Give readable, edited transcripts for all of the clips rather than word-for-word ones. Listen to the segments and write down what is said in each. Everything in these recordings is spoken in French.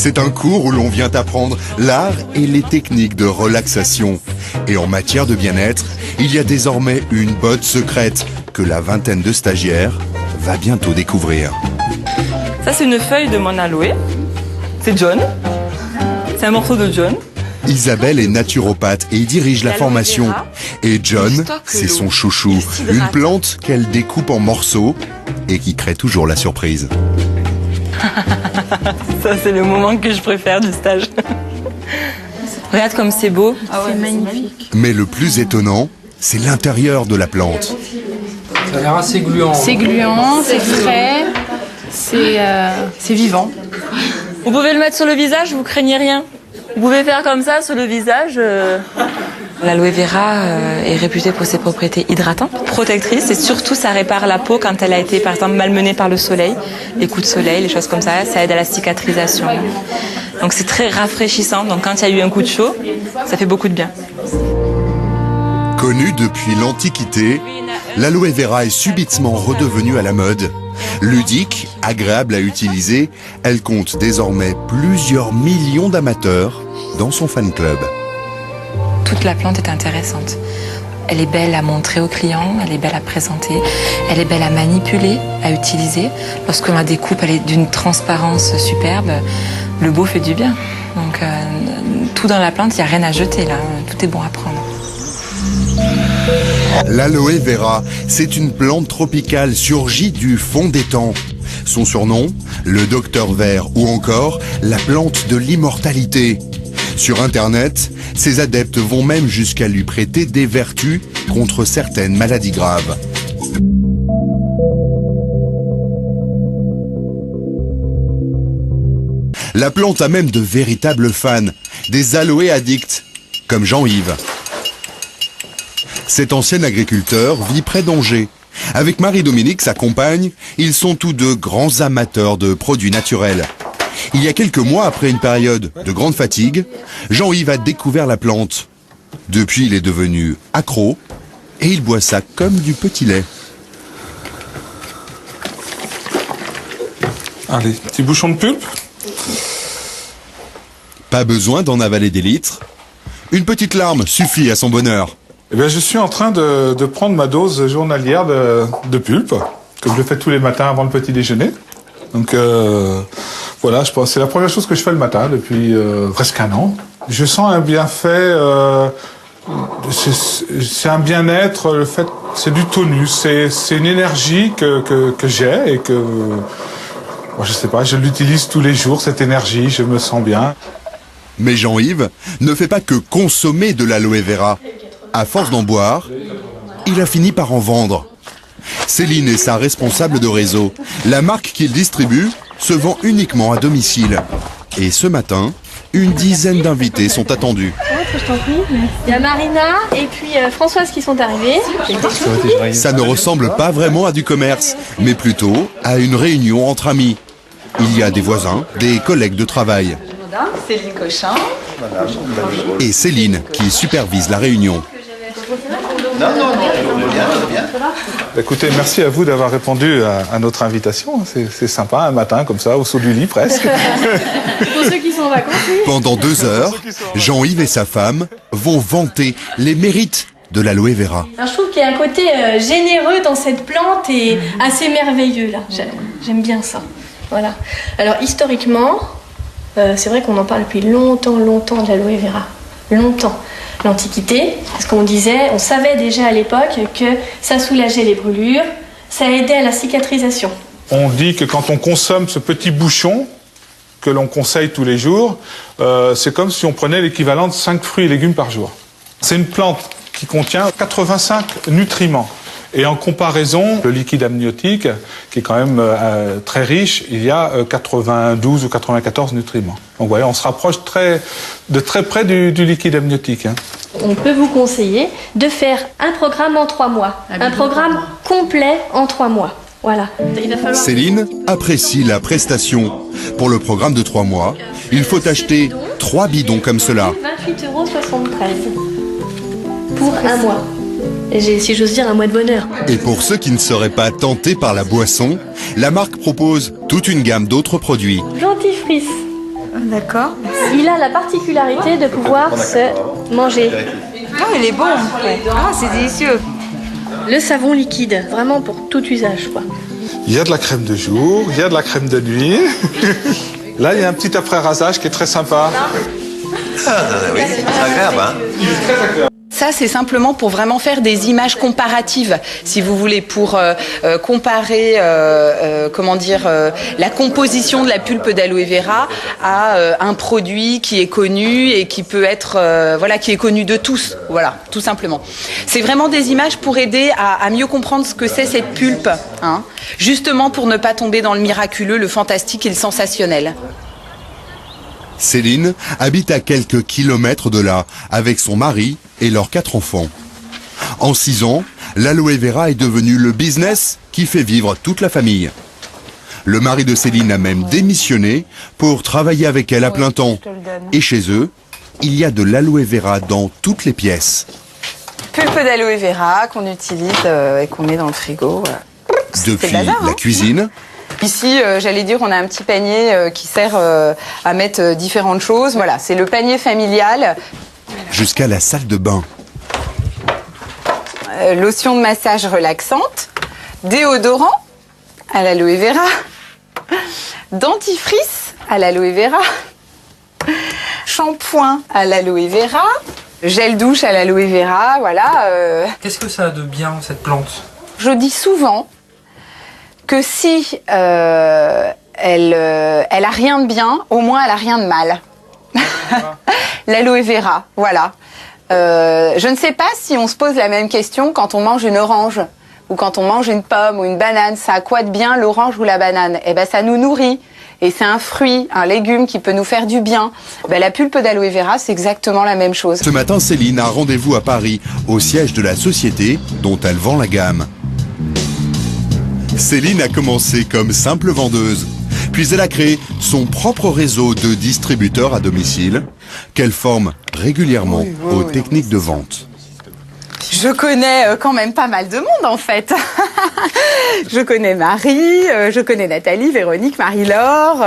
C'est un cours où l'on vient apprendre l'art et les techniques de relaxation. Et en matière de bien-être, il y a désormais une botte secrète que la vingtaine de stagiaires va bientôt découvrir. Ça, c'est une feuille de mon aloe. C'est John. C'est un morceau de John. Isabelle est naturopathe et dirige la formation. Et John, c'est son chouchou, une plante qu'elle découpe en morceaux et qui crée toujours la surprise. Ça, c'est le moment que je préfère du stage. Regarde comme c'est beau. C'est magnifique. Mais le plus étonnant, c'est l'intérieur de la plante. Ça a l'air assez gluant. C'est gluant, c'est frais, c'est vivant. Vous pouvez le mettre sur le visage, vous craignez rien. Vous pouvez faire comme ça sur le visage. L'aloe vera est réputée pour ses propriétés hydratantes, protectrices, et surtout ça répare la peau quand elle a été par exemple malmenée par le soleil, les coups de soleil, les choses comme ça aide à la cicatrisation. Donc c'est très rafraîchissant, donc quand il y a eu un coup de chaud, ça fait beaucoup de bien. Connue depuis l'Antiquité, l'aloe vera est subitement redevenue à la mode. Ludique, agréable à utiliser, elle compte désormais plusieurs millions d'amateurs dans son fan club. Toute la plante est intéressante. Elle est belle à montrer aux clients, elle est belle à présenter, elle est belle à manipuler, à utiliser. Lorsqu'on la découpe, elle est d'une transparence superbe. Le beau fait du bien. Donc tout dans la plante, il n'y a rien à jeter là, tout est bon à prendre. L'aloe vera, c'est une plante tropicale surgie du fond des temps. Son surnom, le docteur vert ou encore la plante de l'immortalité. Sur Internet, ses adeptes vont même jusqu'à lui prêter des vertus contre certaines maladies graves. La plante a même de véritables fans, des aloe addicts, comme Jean-Yves. Cet ancien agriculteur vit près d'Angers. Avec Marie-Dominique, sa compagne, ils sont tous deux grands amateurs de produits naturels. Il y a quelques mois, après une période de grande fatigue, Jean-Yves a découvert la plante. Depuis, il est devenu accro et il boit ça comme du petit lait. Allez, petit bouchon de pulpe. Pas besoin d'en avaler des litres. Une petite larme suffit à son bonheur. Eh bien, je suis en train de prendre ma dose journalière de pulpe, comme je le fais tous les matins avant le petit déjeuner. Donc voilà, je pense c'est la première chose que je fais le matin depuis presque un an. Je sens un bienfait, c'est un bien-être, le fait, c'est du tonus, c'est une énergie que j'ai et que, bon, je sais pas, je l'utilise tous les jours, cette énergie, je me sens bien. Mais Jean-Yves ne fait pas que consommer de l'aloe vera. À force d'en boire, il a fini par en vendre. Céline est sa responsable de réseau. La marque qu'il distribue se vend uniquement à domicile. Et ce matin, une dizaine d'invités sont attendus. Il y a Marina et puis Françoise qui sont arrivées. Ça ne ressemble pas vraiment à du commerce, mais plutôt à une réunion entre amis. Il y a des voisins, des collègues de travail. Céline Cochin. Et Céline qui supervise la réunion. Bien. Écoutez, merci à vous d'avoir répondu à notre invitation. C'est sympa, un matin comme ça, au saut du lit presque. Pour ceux qui sont en vacances, oui. Pendant 2 heures, Jean-Yves et sa femme vont vanter les mérites de l'aloe vera. Alors, je trouve qu'il y a un côté généreux dans cette plante et assez merveilleux là. J'aime bien ça. Voilà. Alors historiquement, c'est vrai qu'on en parle depuis longtemps de l'aloe vera. Longtemps. L'Antiquité, parce qu'on disait, on savait déjà à l'époque que ça soulageait les brûlures, ça aidait à la cicatrisation. On dit que quand on consomme ce petit bouchon, que l'on conseille tous les jours, c'est comme si on prenait l'équivalent de 5 fruits et légumes par jour. C'est une plante qui contient 85 nutriments. Et en comparaison, le liquide amniotique, qui est quand même très riche, il y a 92 ou 94 nutriments. Donc voilà, on se rapproche de très près du liquide amniotique. Hein. On peut vous conseiller de faire un programme en 3 mois. Un programme complet en 3 mois. Voilà. Il va falloir... Céline apprécie la prestation. Pour le programme de 3 mois, il faut acheter 3 bidons comme cela. 28,73 € pour un mois. Et j'ai, si j'ose dire, un mois de bonheur. Et pour ceux qui ne seraient pas tentés par la boisson, la marque propose toute une gamme d'autres produits. Dentifrice, D'accord. Il a la particularité de pouvoir se manger. Ah, il est bon. Ah, c'est délicieux. Le savon liquide, vraiment pour tout usage, quoi. Il y a de la crème de jour, il y a de la crème de nuit. Là, il y a un petit après-rasage qui est très sympa. Ah, oui, c'est agréable, hein. Ça, c'est simplement pour vraiment faire des images comparatives, si vous voulez, pour comparer, la composition de la pulpe d'aloe vera à un produit qui est connu et qui peut être, qui est connu de tous, voilà, tout simplement. C'est vraiment des images pour aider à mieux comprendre ce que c'est cette pulpe, hein, justement pour ne pas tomber dans le miraculeux, le fantastique et le sensationnel. Céline habite à quelques kilomètres de là, avec son mari et leurs 4 enfants. En 6 ans, l'aloe vera est devenu le business qui fait vivre toute la famille. Le mari de Céline a même démissionné pour travailler avec elle à plein temps. Et chez eux, il y a de l'aloe vera dans toutes les pièces. Pulpe d'aloe vera qu'on utilise et qu'on met dans le frigo. Depuis la cuisine. Ici, j'allais dire, on a un petit panier qui sert à mettre différentes choses. Voilà, c'est le panier familial. Jusqu'à la salle de bain. Lotion de massage relaxante, déodorant à l'aloe vera, dentifrice à l'aloe vera, shampoing à l'aloe vera, gel douche à l'aloe vera, voilà. Qu'est-ce que ça a de bien, cette plante? Je dis souvent que si elle a rien de bien, au moins elle a rien de mal. L'aloe vera, voilà. Je ne sais pas si on se pose la même question quand on mange une orange ou quand on mange une pomme ou une banane. Ça a quoi de bien l'orange ou la banane? Eh ben, ça nous nourrit. Et c'est un fruit, un légume qui peut nous faire du bien. Ben, la pulpe d'aloe vera, c'est exactement la même chose. Ce matin, Céline a rendez-vous à Paris, au siège de la société dont elle vend la gamme. Céline a commencé comme simple vendeuse, puis elle a créé son propre réseau de distributeurs à domicile qu'elle forme régulièrement aux techniques de vente. Je connais quand même pas mal de monde en fait. Je connais Marie, je connais Nathalie, Véronique, Marie-Laure,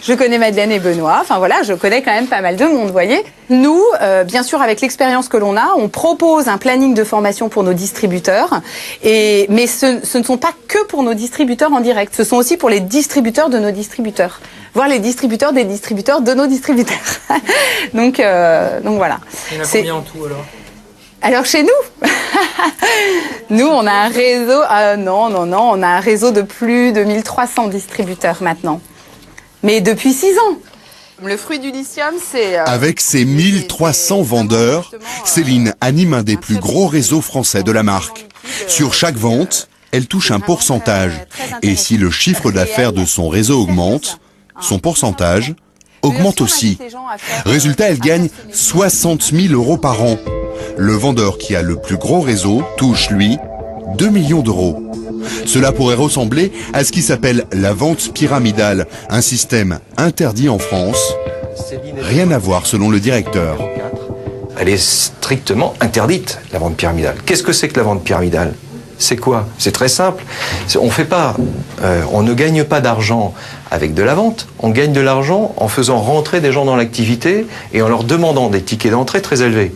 je connais Madeleine et Benoît. Enfin voilà, je connais quand même pas mal de monde, vous voyez. Nous, bien sûr, avec l'expérience que l'on a, on propose un planning de formation pour nos distributeurs. Mais ce ne sont pas que pour nos distributeurs en direct, ce sont aussi pour les distributeurs de nos distributeurs. Voire les distributeurs des distributeurs de nos distributeurs. donc voilà. Il y en a combien en tout alors ? Alors chez nous, nous on a un réseau, on a un réseau de plus de 1300 distributeurs maintenant. Mais depuis 6 ans. Le fruit du lithium, c'est... Avec ses 1300 vendeurs, Céline anime un des plus gros réseaux français de la marque. Sur chaque vente, elle touche un pourcentage. Et si le chiffre d'affaires de son réseau augmente, son pourcentage augmente aussi. Résultat, elle gagne 60 000 € par an. Le vendeur qui a le plus gros réseau touche, lui, 2 millions d'euros. Cela pourrait ressembler à ce qui s'appelle la vente pyramidale, un système interdit en France. Rien à voir selon le directeur. Elle est strictement interdite, la vente pyramidale. Qu'est-ce que c'est que la vente pyramidale? C'est quoi? C'est très simple. On ne gagne pas d'argent avec de la vente. On gagne de l'argent en faisant rentrer des gens dans l'activité et en leur demandant des tickets d'entrée très élevés.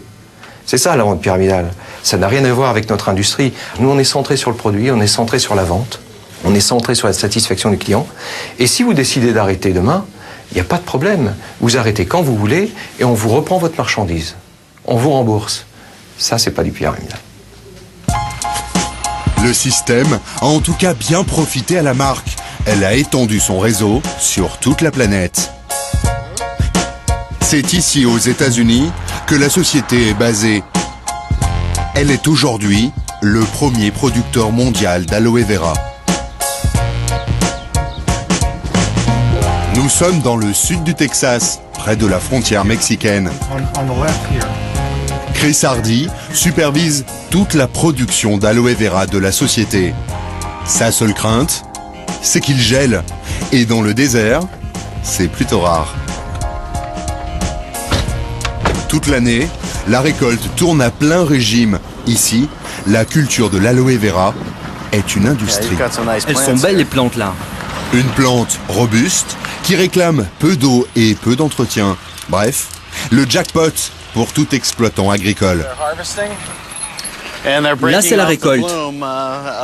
C'est ça la vente pyramidale. Ça n'a rien à voir avec notre industrie. Nous, on est centré sur le produit, on est centré sur la vente, on est centré sur la satisfaction du client. Et si vous décidez d'arrêter demain, il n'y a pas de problème. Vous arrêtez quand vous voulez et on vous reprend votre marchandise. On vous rembourse. Ça, c'est pas du pyramidal. Le système a en tout cas bien profité à la marque. Elle a étendu son réseau sur toute la planète. C'est ici, aux États-Unis, que la société est basée. Elle est aujourd'hui le premier producteur mondial d'aloe vera. Nous sommes dans le sud du Texas, près de la frontière mexicaine. Chris Hardy supervise toute la production d'aloe vera de la société. Sa seule crainte, c'est qu'il gèle. Et dans le désert, c'est plutôt rare. Toute l'année, la récolte tourne à plein régime. Ici, la culture de l'aloe vera est une industrie. Elles sont belles les plantes là. Une plante robuste qui réclame peu d'eau et peu d'entretien. Bref, le jackpot pour tout exploitant agricole. Là, c'est la récolte.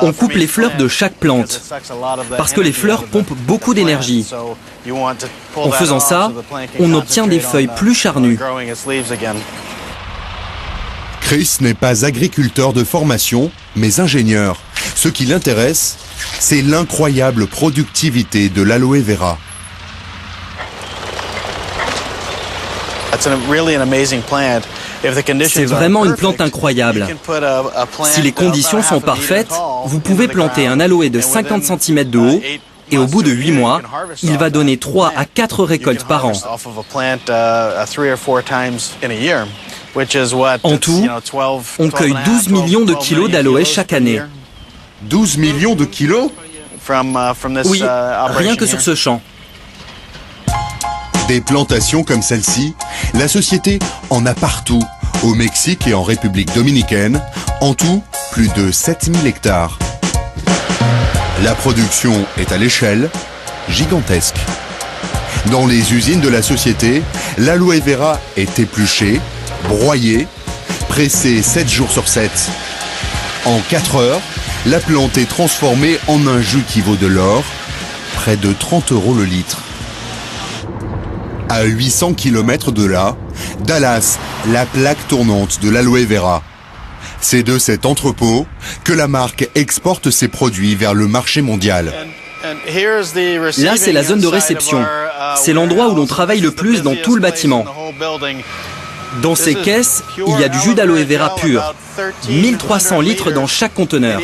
On coupe les fleurs de chaque plante, parce que les fleurs pompent beaucoup d'énergie. En faisant ça, on obtient des feuilles plus charnues. Chris n'est pas agriculteur de formation, mais ingénieur. Ce qui l'intéresse, c'est l'incroyable productivité de l'aloe vera. C'est vraiment une plante incroyable. Si les conditions sont parfaites, vous pouvez planter un aloe de 50 cm de haut et au bout de 8 mois, il va donner 3 à 4 récoltes par an. En tout, on cueille 12 millions de kilos d'aloe chaque année. 12 millions de kilos? Oui, rien que sur ce champ. Des plantations comme celle-ci, la société en a partout, au Mexique et en République dominicaine, en tout plus de 7000 hectares. La production est à l'échelle gigantesque. Dans les usines de la société, l'aloe vera est épluchée, broyée, pressée 7 jours sur 7. En 4 heures, la plante est transformée en un jus qui vaut de l'or, près de 30 € le litre. À 800 km de là, Dallas, la plaque tournante de l'aloe vera. C'est de cet entrepôt que la marque exporte ses produits vers le marché mondial. Là, c'est la zone de réception. C'est l'endroit où l'on travaille le plus dans tout le bâtiment. Dans ces caisses, il y a du jus d'aloe vera pur. 1300 litres dans chaque conteneur.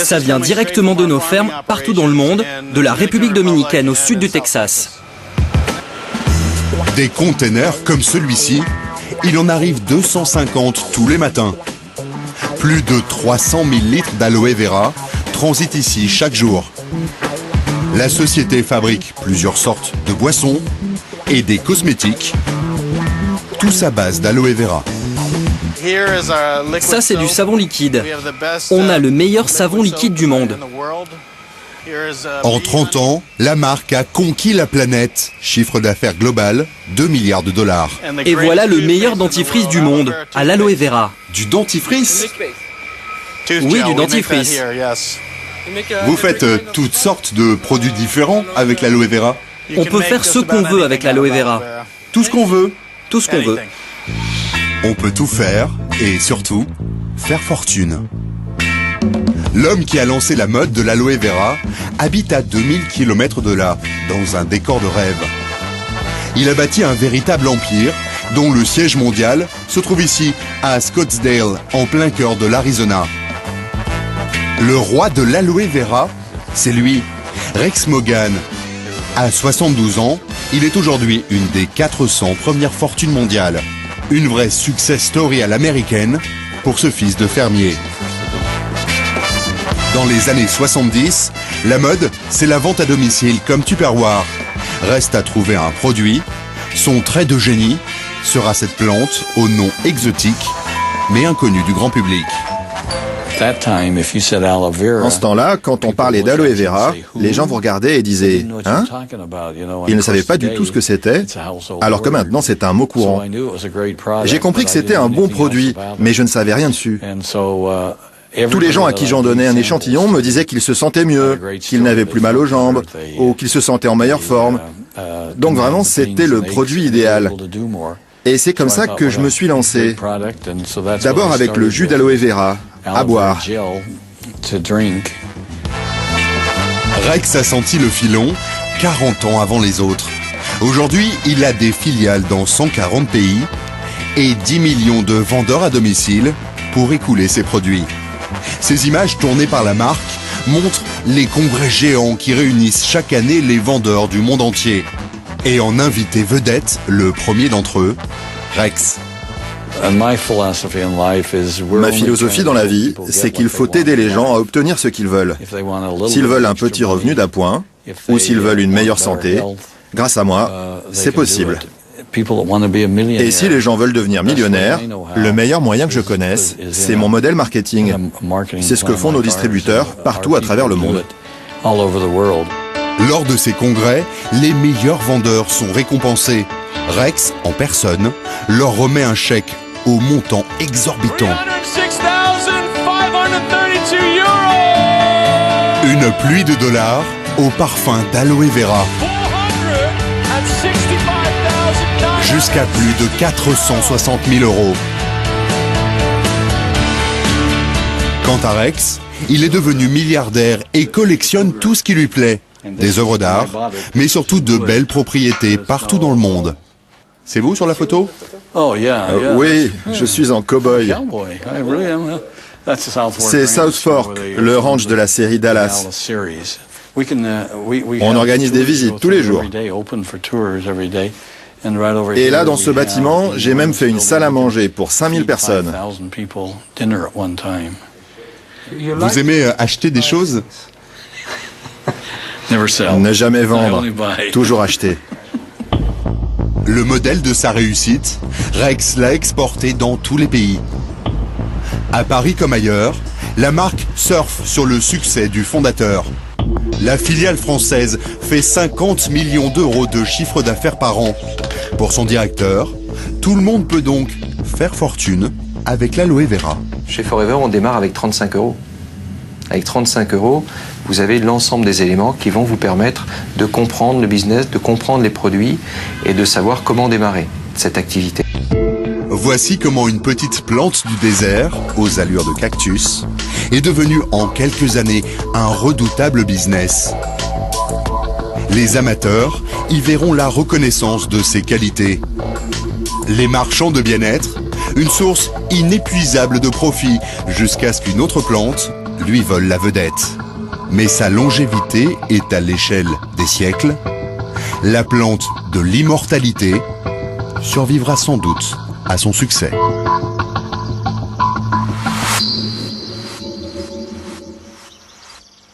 Ça vient directement de nos fermes partout dans le monde, de la République dominicaine au sud du Texas. Des containers comme celui-ci, il en arrive 250 tous les matins. Plus de 300 000 litres d'aloe vera transitent ici chaque jour. La société fabrique plusieurs sortes de boissons et des cosmétiques, tous à base d'aloe vera. Ça, c'est du savon liquide. On a le meilleur savon liquide du monde. En 30 ans, la marque a conquis la planète. Chiffre d'affaires global, 2 milliards de dollars. Et voilà le meilleur dentifrice du monde, à l'aloe vera. Du dentifrice? Oui, du dentifrice. Vous faites toutes sortes de produits différents avec l'aloe vera? On peut faire ce qu'on veut avec l'aloe vera. Tout ce qu'on veut? Tout ce qu'on veut. On peut tout faire et surtout, faire fortune. L'homme qui a lancé la mode de l'aloe vera habite à 2000 km de là, dans un décor de rêve. Il a bâti un véritable empire, dont le siège mondial se trouve ici, à Scottsdale, en plein cœur de l'Arizona. Le roi de l'aloe vera, c'est lui, Rex Morgan. À 72 ans, il est aujourd'hui une des 400 premières fortunes mondiales. Une vraie success story à l'américaine pour ce fils de fermier. Dans les années 70, la mode, c'est la vente à domicile comme Tupperware. Reste à trouver un produit. Son trait de génie sera cette plante au nom exotique, mais inconnu du grand public. En ce temps-là, quand on parlait d'aloe vera, les gens vous regardaient et disaient « Hein ?» Ils ne savaient pas du tout ce que c'était, alors que maintenant c'est un mot courant. J'ai compris que c'était un bon produit, mais je ne savais rien dessus. Tous les gens à qui j'en donnais un échantillon me disaient qu'ils se sentaient mieux, qu'ils n'avaient plus mal aux jambes, ou qu'ils se sentaient en meilleure forme. Donc vraiment, c'était le produit idéal. Et c'est comme ça que je me suis lancé. D'abord avec le jus d'aloe vera, à boire. Rex a senti le filon 40 ans avant les autres. Aujourd'hui, il a des filiales dans 140 pays et 10 millions de vendeurs à domicile pour écouler ses produits. Ces images tournées par la marque montrent les congrès géants qui réunissent chaque année les vendeurs du monde entier. Et en invité vedette, le premier d'entre eux, Rex. Ma philosophie dans la vie, c'est qu'il faut aider les gens à obtenir ce qu'ils veulent. S'ils veulent un petit revenu d'appoint, ou s'ils veulent une meilleure santé, grâce à moi, c'est possible. Et si les gens veulent devenir millionnaires, le meilleur moyen que je connaisse, c'est mon modèle marketing. C'est ce que font nos distributeurs partout à travers le monde. Lors de ces congrès, les meilleurs vendeurs sont récompensés. Rex, en personne, leur remet un chèque au montant exorbitant. Une pluie de dollars au parfum d'aloe vera. Jusqu'à plus de 460 000 €. Quant à Rex, il est devenu milliardaire et collectionne tout ce qui lui plaît. Des œuvres d'art, mais surtout de belles propriétés partout dans le monde. C'est vous sur la photo? Oui, je suis en cow-boy. C'est South Fork, le ranch de la série Dallas. On organise des visites tous les jours. Et là, dans ce bâtiment, j'ai même fait une salle à manger pour 5000 personnes. Vous aimez acheter des choses? Ne jamais vendre, toujours acheter. Le modèle de sa réussite, Rex l'a exporté dans tous les pays. À Paris comme ailleurs, la marque surfe sur le succès du fondateur. La filiale française fait 50 millions € de chiffre d'affaires par an. Pour son directeur, tout le monde peut donc faire fortune avec l'aloe vera. Chez Forever, on démarre avec 35 €. Avec 35 €, vous avez l'ensemble des éléments qui vont vous permettre de comprendre le business, de comprendre les produits et de savoir comment démarrer cette activité. Voici comment une petite plante du désert, aux allures de cactus, est devenue en quelques années un redoutable business. Les amateurs y verront la reconnaissance de ses qualités. Les marchands de bien-être, une source inépuisable de profit jusqu'à ce qu'une autre plante lui vole la vedette. Mais sa longévité est à l'échelle des siècles. La plante de l'immortalité survivra sans doute à son succès.